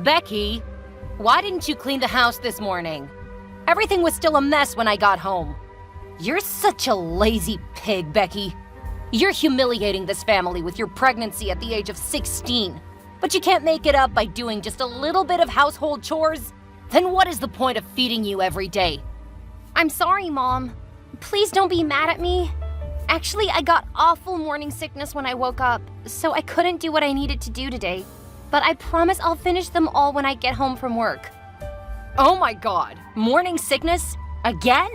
Becky, why didn't you clean the house this morning? Everything was still a mess when I got home. You're such a lazy pig, Becky. You're humiliating this family with your pregnancy at the age of 16. But you can't make it up by doing just a little bit of household chores? Then what is the point of feeding you every day? I'm sorry, Mom. Please don't be mad at me. Actually, I got awful morning sickness when I woke up, so I couldn't do what I needed to do today. But I promise I'll finish them all when I get home from work. Oh my God, morning sickness? Again?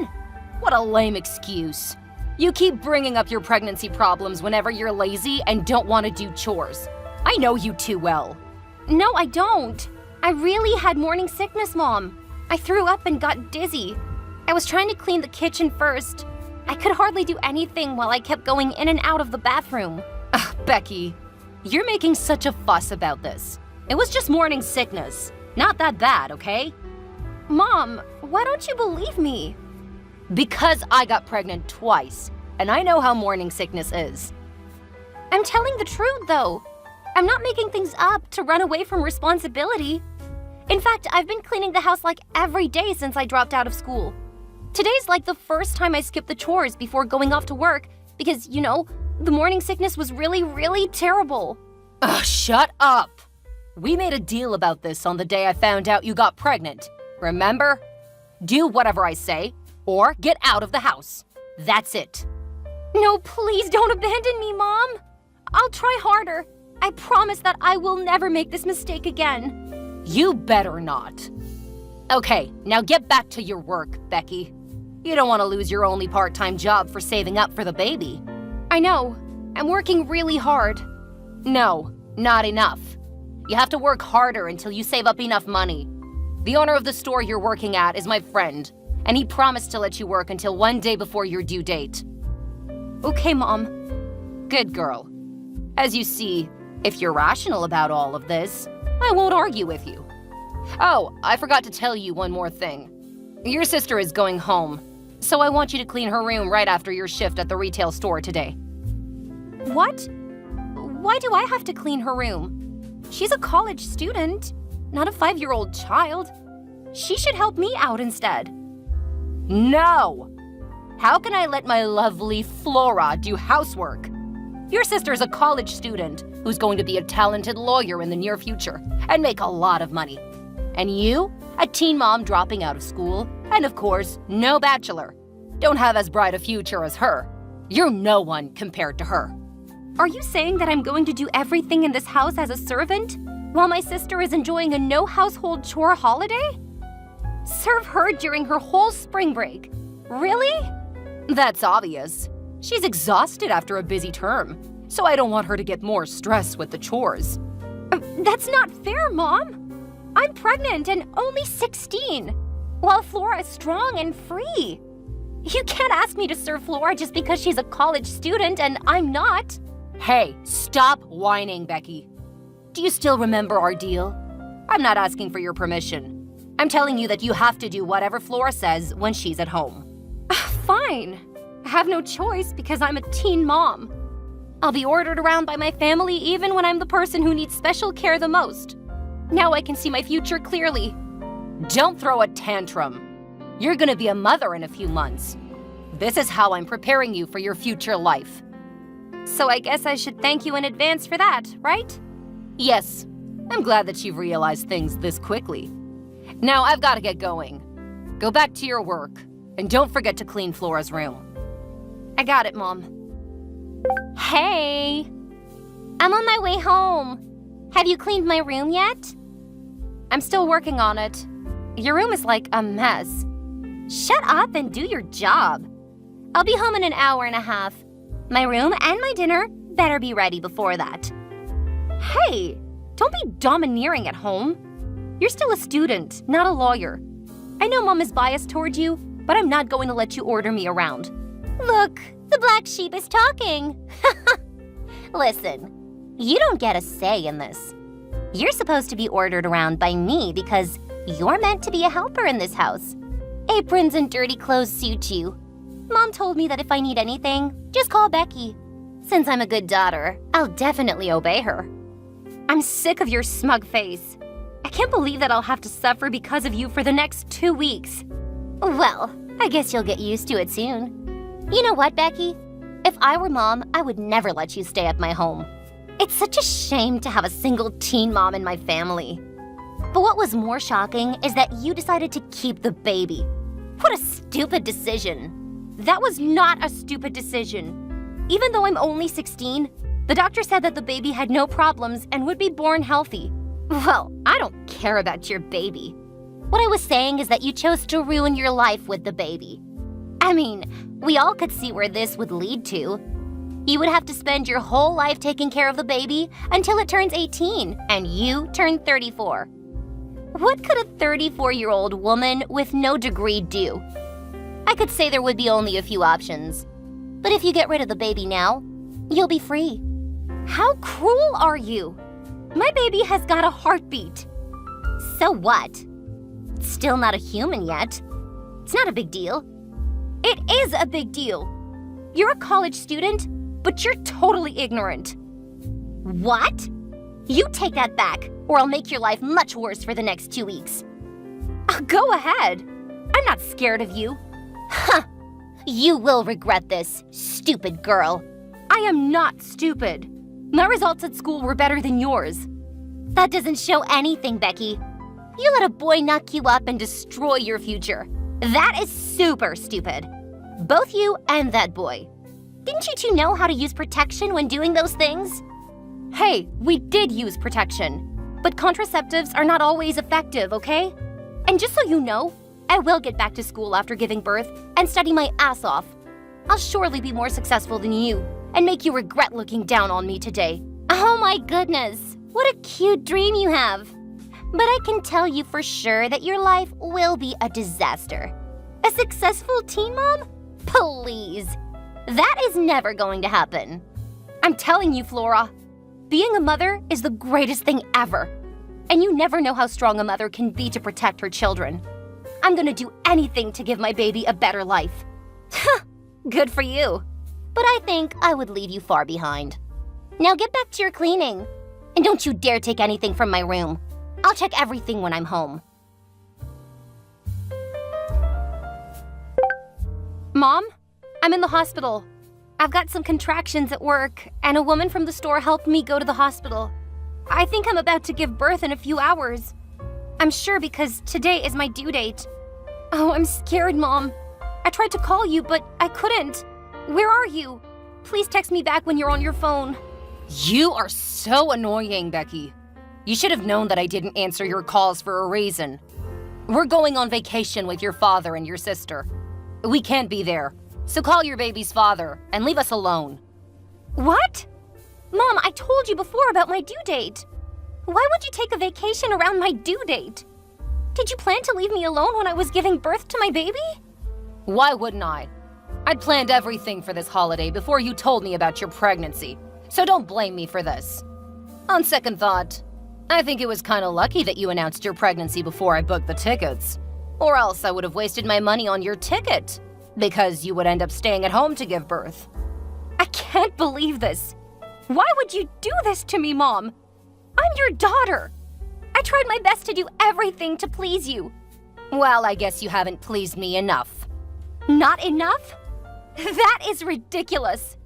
What a lame excuse. You keep bringing up your pregnancy problems whenever you're lazy and don't want to do chores. I know you too well. No, I don't. I really had morning sickness, Mom. I threw up and got dizzy. I was trying to clean the kitchen first. I could hardly do anything while I kept going in and out of the bathroom. Ugh, Becky, you're making such a fuss about this. It was just morning sickness. Not that bad, okay? Mom, why don't you believe me? Because I got pregnant twice, and I know how morning sickness is. I'm telling the truth, though. I'm not making things up to run away from responsibility. In fact, I've been cleaning the house like every day since I dropped out of school. Today's like the first time I skipped the chores before going off to work because, the morning sickness was really, really terrible. Ugh, shut up! We made a deal about this on the day I found out you got pregnant. Remember? Do whatever I say, or get out of the house. That's it. No, please don't abandon me, Mom. I'll try harder. I promise that I will never make this mistake again. You better not. Okay, now get back to your work, Becky. You don't want to lose your only part-time job for saving up for the baby. I know. I'm working really hard. No, not enough. You have to work harder until you save up enough money. The owner of the store you're working at is my friend, and he promised to let you work until one day before your due date. Okay, Mom. Good girl. As you see, if you're rational about all of this, I won't argue with you. Oh, I forgot to tell you one more thing. Your sister is going home, so I want you to clean her room right after your shift at the retail store today. What? Why do I have to clean her room? She's a college student, not a 5-year-old child. She should help me out instead. No! How can I let my lovely Flora do housework? Your sister's a college student who's going to be a talented lawyer in the near future and make a lot of money. And you, a teen mom dropping out of school, and of course, no bachelor. Don't have as bright a future as her. You're no one compared to her. Are you saying that I'm going to do everything in this house as a servant, while my sister is enjoying a no-household chore holiday? Serve her during her whole spring break. Really? That's obvious. She's exhausted after a busy term, so I don't want her to get more stress with the chores. That's not fair, Mom. I'm pregnant and only 16, while Flora is strong and free. You can't ask me to serve Flora just because she's a college student and I'm not. Hey, stop whining, Becky. Do you still remember our deal? I'm not asking for your permission. I'm telling you that you have to do whatever Flora says when she's at home. Fine. I have no choice because I'm a teen mom. I'll be ordered around by my family even when I'm the person who needs special care the most. Now I can see my future clearly. Don't throw a tantrum. You're gonna be a mother in a few months. This is how I'm preparing you for your future life. So I guess I should thank you in advance for that, right? Yes. I'm glad that you've realized things this quickly. Now I've got to get going. Go back to your work, and don't forget to clean Flora's room. I got it, Mom. Hey! I'm on my way home. Have you cleaned my room yet? I'm still working on it. Your room is like a mess. Shut up and do your job. I'll be home in an hour and a half. My room and my dinner better be ready before that. Hey, don't be domineering at home. You're still a student, not a lawyer. I know Mom is biased toward you, but I'm not going to let you order me around. Look, the black sheep is talking. Listen, you don't get a say in this. You're supposed to be ordered around by me because you're meant to be a helper in this house. Aprons and dirty clothes suit you. Mom told me that if I need anything, just call Becky. Since I'm a good daughter, I'll definitely obey her. I'm sick of your smug face. I can't believe that I'll have to suffer because of you for the next 2 weeks. Well, I guess you'll get used to it soon. You know what, Becky? If I were mom, I would never let you stay at my home. It's such a shame to have a single teen mom in my family. But what was more shocking is that you decided to keep the baby. What a stupid decision. That was not a stupid decision. Even though I'm only 16, the doctor said that the baby had no problems and would be born healthy. Well, I don't care about your baby. What I was saying is that you chose to ruin your life with the baby. I mean, we all could see where this would lead to. You would have to spend your whole life taking care of the baby until it turns 18 and you turn 34. What could a 34-year-old woman with no degree do? I could say there would be only a few options. But if you get rid of the baby now, you'll be free. How cruel are you? My baby has got a heartbeat. So what? It's still not a human yet. It's not a big deal. It is a big deal. You're a college student, but you're totally ignorant. What? You take that back, or I'll make your life much worse for the next 2 weeks. Go ahead. I'm not scared of you. Huh. You will regret this, stupid girl. I am not stupid. My results at school were better than yours. That doesn't show anything, Becky. You let a boy knock you up and destroy your future. That is super stupid. Both you and that boy. Didn't you two know how to use protection when doing those things? Hey, we did use protection. But contraceptives are not always effective, okay? And just so you know, I will get back to school after giving birth and study my ass off. I'll surely be more successful than you and make you regret looking down on me today. Oh my goodness, what a cute dream you have. But I can tell you for sure that your life will be a disaster. A successful teen mom? Please. That is never going to happen. I'm telling you, Flora, being a mother is the greatest thing ever. And you never know how strong a mother can be to protect her children. I'm gonna do anything to give my baby a better life. Good for you. But I think I would leave you far behind. Now get back to your cleaning. And don't you dare take anything from my room. I'll check everything when I'm home. Mom, I'm in the hospital. I've got some contractions at work, and a woman from the store helped me go to the hospital. I think I'm about to give birth in a few hours. I'm sure because today is my due date. Oh, I'm scared, Mom. I tried to call you, but I couldn't. Where are you? Please text me back when you're on your phone. You are so annoying, Becky. You should have known that I didn't answer your calls for a reason. We're going on vacation with your father and your sister. We can't be there, so call your baby's father and leave us alone. What? Mom, I told you before about my due date. Why would you take a vacation around my due date? Did you plan to leave me alone when I was giving birth to my baby? Why wouldn't I? I'd planned everything for this holiday before you told me about your pregnancy, so don't blame me for this. On second thought, I think it was kind of lucky that you announced your pregnancy before I booked the tickets. Or else I would have wasted my money on your ticket, because you would end up staying at home to give birth. I can't believe this. Why would you do this to me, Mom? I'm your daughter. I tried my best to do everything to please you. Well, I guess you haven't pleased me enough. Not enough? That is ridiculous.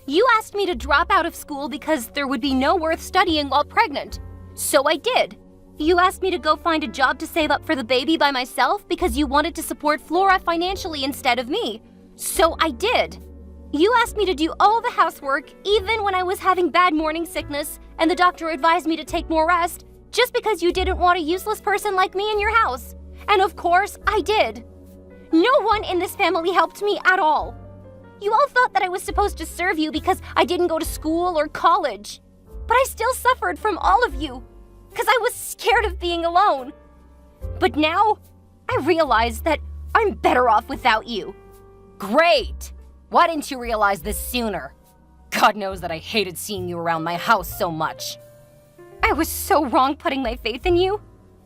You asked me to drop out of school because there would be no worth studying while pregnant. So I did. You asked me to go find a job to save up for the baby by myself because you wanted to support Flora financially instead of me. So I did. You asked me to do all the housework even when I was having bad morning sickness and the doctor advised me to take more rest just because you didn't want a useless person like me in your house. And of course, I did. No one in this family helped me at all. You all thought that I was supposed to serve you because I didn't go to school or college. But I still suffered from all of you because I was scared of being alone. But now, I realize that I'm better off without you. Great! Why didn't you realize this sooner? God knows that I hated seeing you around my house so much. I was so wrong putting my faith in you.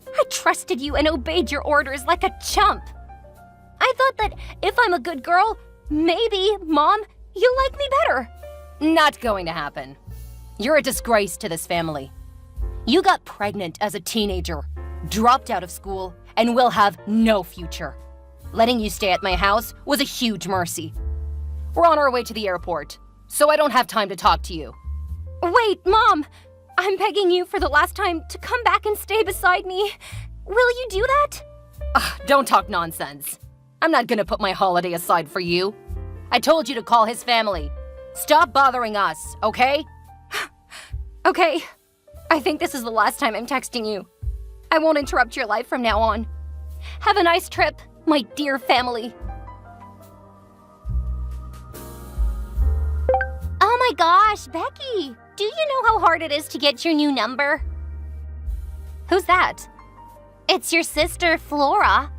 I trusted you and obeyed your orders like a chump. I thought that if I'm a good girl, maybe, Mom, you'll like me better. Not going to happen. You're a disgrace to this family. You got pregnant as a teenager, dropped out of school, and will have no future. Letting you stay at my house was a huge mercy. We're on our way to the airport, so I don't have time to talk to you. Wait, Mom! I'm begging you for the last time to come back and stay beside me. Will you do that? Don't talk nonsense. I'm not gonna put my holiday aside for you. I told you to call his family. Stop bothering us, okay? Okay. I think this is the last time I'm texting you. I won't interrupt your life from now on. Have a nice trip, my dear family. Oh my gosh, Becky! Do you know how hard it is to get your new number? Who's that? It's your sister, Flora.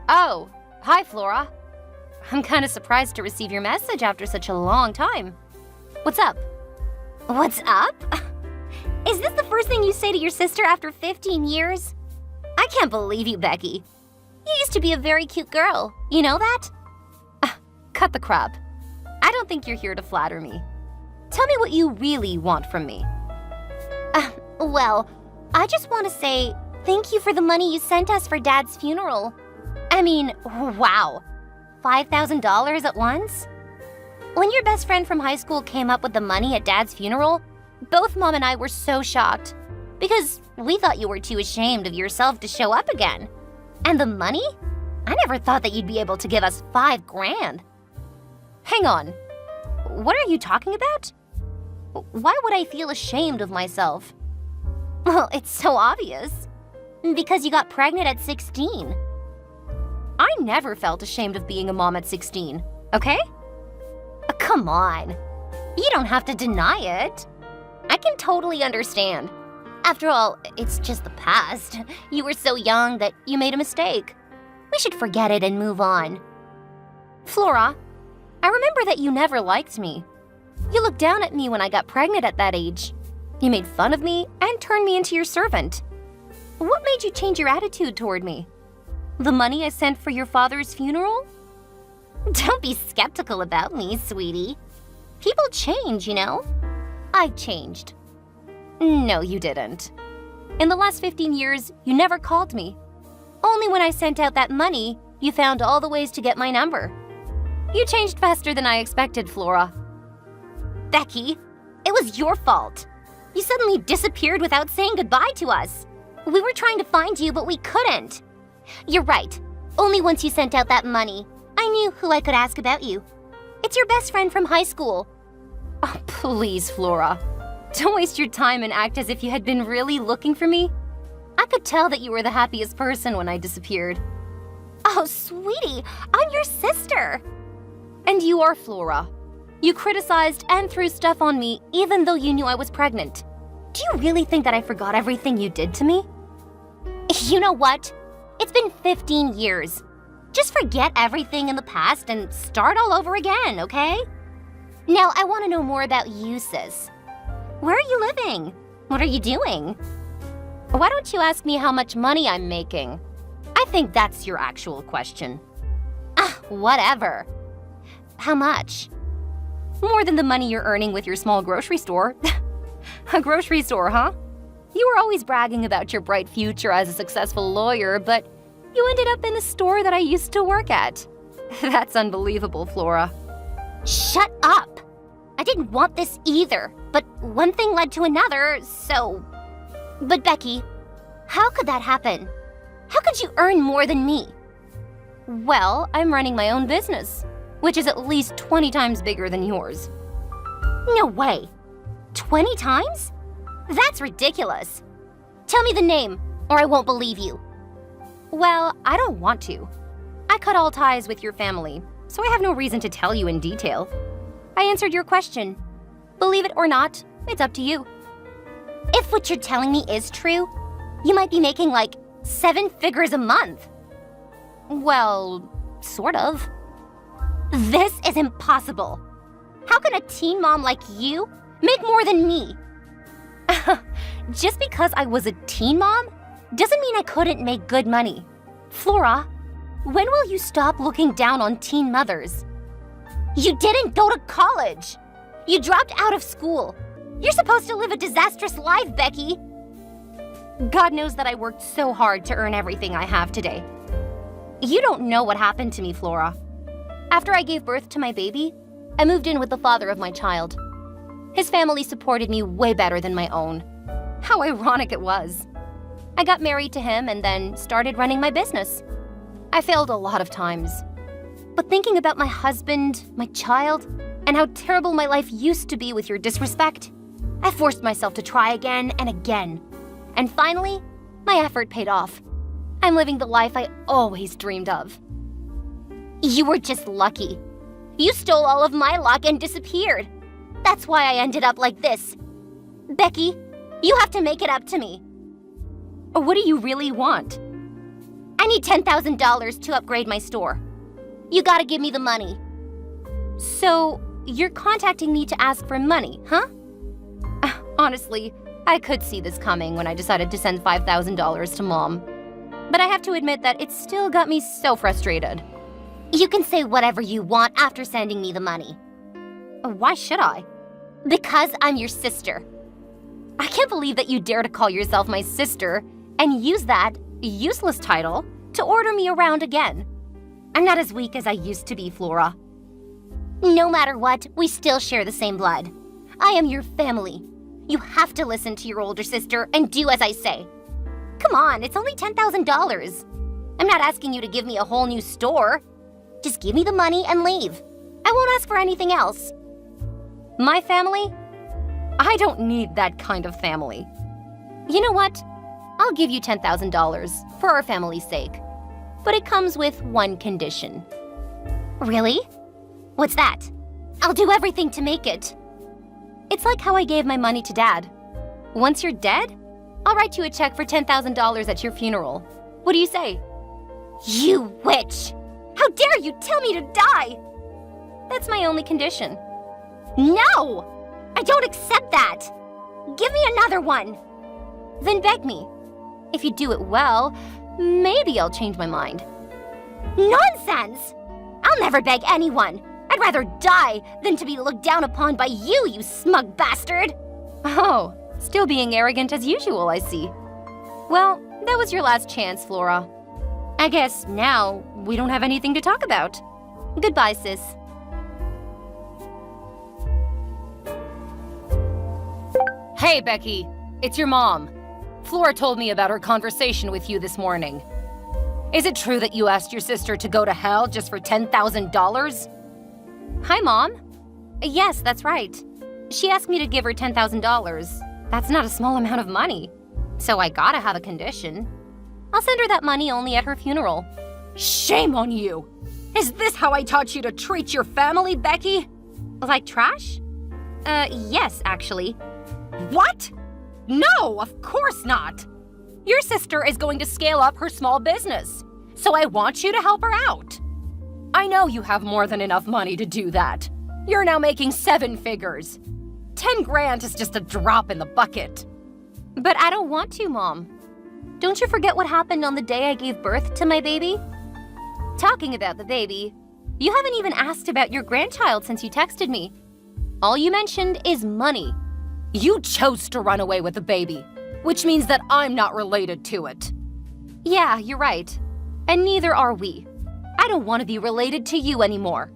Oh, hi, Flora. I'm kind of surprised to receive your message after such a long time. What's up? What's up? Is this the first thing you say to your sister after 15 years? I can't believe you, Becky. You used to be a very cute girl. You know that? Cut the crap. I don't think you're here to flatter me. Tell me what you really want from me. Well, I just want to say thank you for the money you sent us for Dad's funeral. I mean, wow. $5,000 at once? When your best friend from high school came up with the money at Dad's funeral, both Mom and I were so shocked because we thought you were too ashamed of yourself to show up again. And the money? I never thought that you'd be able to give us $5,000. Hang on. What are you talking about? Why would I feel ashamed of myself? Well, it's so obvious. Because you got pregnant at 16. I never felt ashamed of being a mom at 16, okay? Come on. You don't have to deny it. I can totally understand. After all, it's just the past. You were so young that you made a mistake. We should forget it and move on. Flora, I remember that you never liked me. You looked down at me when I got pregnant at that age. You made fun of me and turned me into your servant. What made you change your attitude toward me? The money I sent for your father's funeral? Don't be skeptical about me, sweetie. People change, you know. I changed. No, you didn't. In the last 15 years, you never called me. Only when I sent out that money, you found all the ways to get my number. You changed faster than I expected, Flora. Becky, it was your fault. You suddenly disappeared without saying goodbye to us. We were trying to find you, but we couldn't. You're right. Only once you sent out that money, I knew who I could ask about you. It's your best friend from high school. Oh, please, Flora. Don't waste your time and act as if you had been really looking for me. I could tell that you were the happiest person when I disappeared. Oh, sweetie, I'm your sister. And you are Flora. You criticized and threw stuff on me even though you knew I was pregnant. Do you really think that I forgot everything you did to me? You know what? It's been 15 years. Just forget everything in the past and start all over again, okay? Now, I want to know more about you, sis. Where are you living? What are you doing? Why don't you ask me how much money I'm making? I think that's your actual question. Whatever. How much? More than the money you're earning with your small grocery store. A grocery store, huh? You were always bragging about your bright future as a successful lawyer, but you ended up in the store that I used to work at. That's unbelievable, Flora. Shut up! I didn't want this either, but one thing led to another, so... But Becky, how could that happen? How could you earn more than me? Well, I'm running my own business, which is at least 20 times bigger than yours. No way. 20 times? That's ridiculous. Tell me the name, or I won't believe you. Well, I don't want to. I cut all ties with your family, so I have no reason to tell you in detail. I answered your question. Believe it or not, it's up to you. If what you're telling me is true, you might be making like 7 figures a month. Well, sort of. This is impossible. How can a teen mom like you make more than me? Just because I was a teen mom doesn't mean I couldn't make good money. Flora, when will you stop looking down on teen mothers? You didn't go to college. You dropped out of school. You're supposed to live a disastrous life, Becky. God knows that I worked so hard to earn everything I have today. You don't know what happened to me, Flora. After I gave birth to my baby, I moved in with the father of my child. His family supported me way better than my own. How ironic it was. I got married to him and then started running my business. I failed a lot of times. But thinking about my husband, my child, and how terrible my life used to be with your disrespect, I forced myself to try again and again. And finally, my effort paid off. I'm living the life I always dreamed of. You were just lucky. You stole all of my luck and disappeared. That's why I ended up like this. Becky, you have to make it up to me. What do you really want? I need $10,000 to upgrade my store. You gotta give me the money. So, you're contacting me to ask for money, huh? Honestly, I could see this coming when I decided to send $5,000 to Mom. But I have to admit that it still got me so frustrated. You can say whatever you want after sending me the money. Why should I? Because I'm your sister. I can't believe that you dare to call yourself my sister and use that useless title to order me around again. I'm not as weak as I used to be, Flora. No matter what, we still share the same blood. I am your family. You have to listen to your older sister and do as I say. Come on, it's only $10,000. I'm not asking you to give me a whole new store. Just give me the money and leave. I won't ask for anything else. My family? I don't need that kind of family. You know what? I'll give you $10,000 for our family's sake. But it comes with one condition. Really? What's that? I'll do everything to make it. It's like how I gave my money to Dad. Once you're dead, I'll write you a check for $10,000 at your funeral. What do you say? You witch! How dare you tell me to die? That's my only condition. No! I don't accept that! Give me another one! Then beg me. If you do it well, maybe I'll change my mind. Nonsense! I'll never beg anyone. I'd rather die than to be looked down upon by you, you smug bastard! Oh, still being arrogant as usual, I see. Well, that was your last chance, Flora. I guess now we don't have anything to talk about. Goodbye, sis. Hey, Becky. It's your mom. Flora told me about her conversation with you this morning. Is it true that you asked your sister to go to hell just for $10,000? Hi, Mom. Yes, that's right. She asked me to give her $10,000. That's not a small amount of money. So I gotta have a condition. I'll send her that money only at her funeral. Shame on you! Is this how I taught you to treat your family, Becky? Like trash? Yes, actually. What? No, of course not! Your sister is going to scale up her small business, so I want you to help her out. I know you have more than enough money to do that. You're now making 7 figures. 10 grand is just a drop in the bucket. But I don't want to, Mom. Don't you forget what happened on the day I gave birth to my baby? Talking about the baby, you haven't even asked about your grandchild since you texted me. All you mentioned is money. You chose to run away with the baby, which means that I'm not related to it. Yeah, you're right. And neither are we. I don't want to be related to you anymore.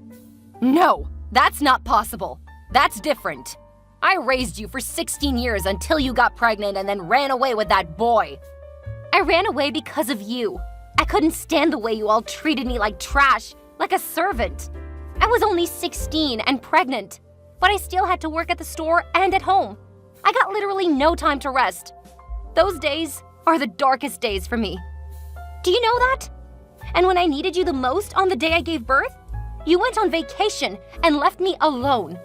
No, that's not possible. That's different. I raised you for 16 years until you got pregnant and then ran away with that boy. I ran away because of you. I couldn't stand the way you all treated me like trash, like a servant. I was only 16 and pregnant, but I still had to work at the store and at home. I got literally no time to rest. Those days are the darkest days for me. Do you know that? And when I needed you the most on the day I gave birth, you went on vacation and left me alone.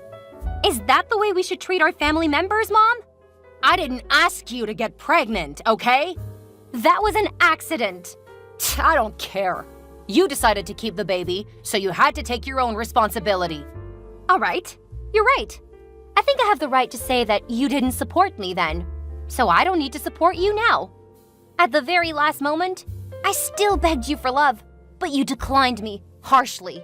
Is that the way we should treat our family members, Mom? I didn't ask you to get pregnant, okay? That was an accident. I don't care. You decided to keep the baby, so you had to take your own responsibility. All right, you're right. I think I have the right to say that you didn't support me then, so I don't need to support you now. At the very last moment, I still begged you for love, but you declined me harshly.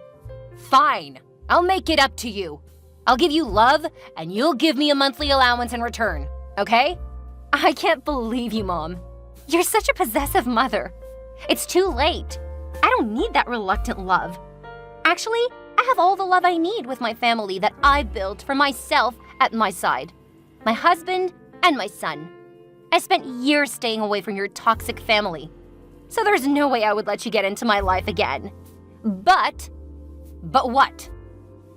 Fine, I'll make it up to you. I'll give you love, and you'll give me a monthly allowance in return, okay? I can't believe you, Mom. You're such a possessive mother. It's too late. I don't need that reluctant love. Actually, I have all the love I need with my family that I built for myself at my side. My husband and my son. I spent years staying away from your toxic family. So there's no way I would let you get into my life again. But what?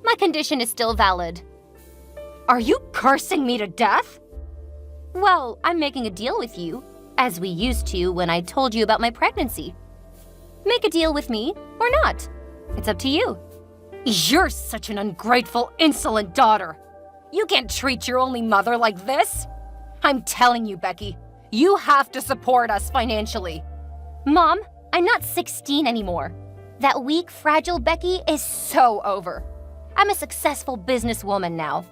My condition is still valid. Are you cursing me to death? Well, I'm making a deal with you, as we used to when I told you about my pregnancy. Make a deal with me or not. It's up to you. You're such an ungrateful, insolent daughter. You can't treat your only mother like this. I'm telling you, Becky, you have to support us financially. Mom, I'm not 16 anymore. That weak, fragile Becky is so over. I'm a successful businesswoman now.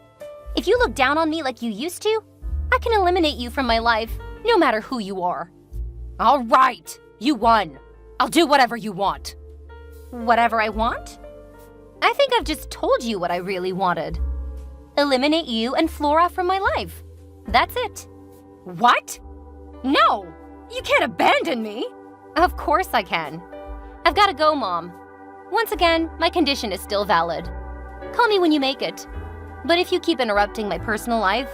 If you look down on me like you used to, I can eliminate you from my life, no matter who you are. All right, you won. I'll do whatever you want. Whatever I want? I think I've just told you what I really wanted. Eliminate you and Flora from my life. That's it. What? No, you can't abandon me. Of course I can. I've got to go, Mom. Once again, my condition is still valid. Call me when you make it. But if you keep interrupting my personal life,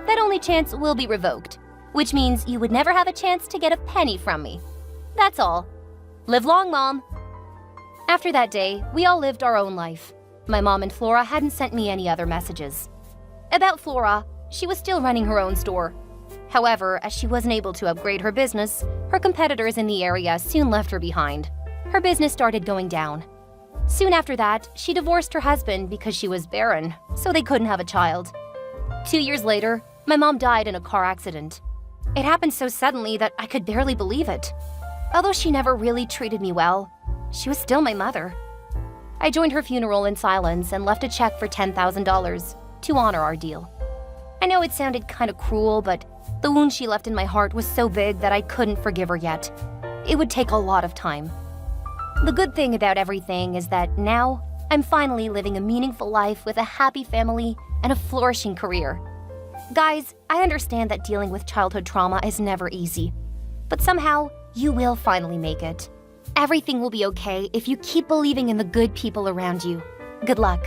that only chance will be revoked, which means you would never have a chance to get a penny from me. That's all. Live long, Mom. After that day, we all lived our own life. My mom and Flora hadn't sent me any other messages. About Flora, she was still running her own store. However, as she wasn't able to upgrade her business, her competitors in the area soon left her behind. Her business started going down. Soon after that, she divorced her husband because she was barren, so they couldn't have a child. 2 years later, my mom died in a car accident. It happened so suddenly that I could barely believe it. Although she never really treated me well, she was still my mother. I joined her funeral in silence and left a check for $10,000 to honor our deal. I know it sounded kind of cruel, but the wound she left in my heart was so big that I couldn't forgive her yet. It would take a lot of time. The good thing about everything is that now I'm finally living a meaningful life with a happy family and a flourishing career. Guys, I understand that dealing with childhood trauma is never easy, but somehow you will finally make it. Everything will be okay if you keep believing in the good people around you. Good luck.